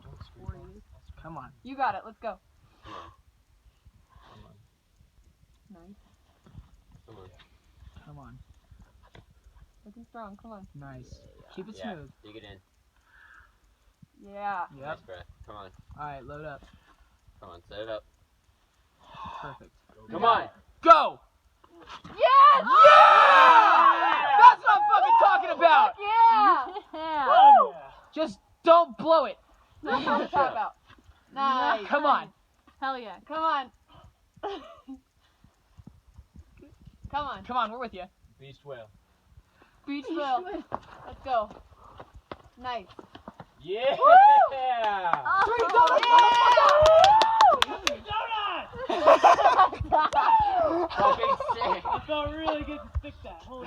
up for you. Come on. You got it. Let's go. Come on. Nice. Come on. Come on. Looking strong. Come on. Nice. Keep it Yeah. smooth. Dig it in. Yeah. Yep. Nice breath. Come on. Alright, load up. Come on. Set it up. Perfect. Come on. Go! Yes! Yeah! That's what I'm fucking talking about! Yeah! Woo! Just don't blow it. That's what I'm talking about. Nice. Come on. Hell yeah. Come on. Come on. Come on, we're with you. Beast whale. Beach Will. Let's go. Nice. Yeah! Sweet Fucking sick. I felt really good to stick that. Holy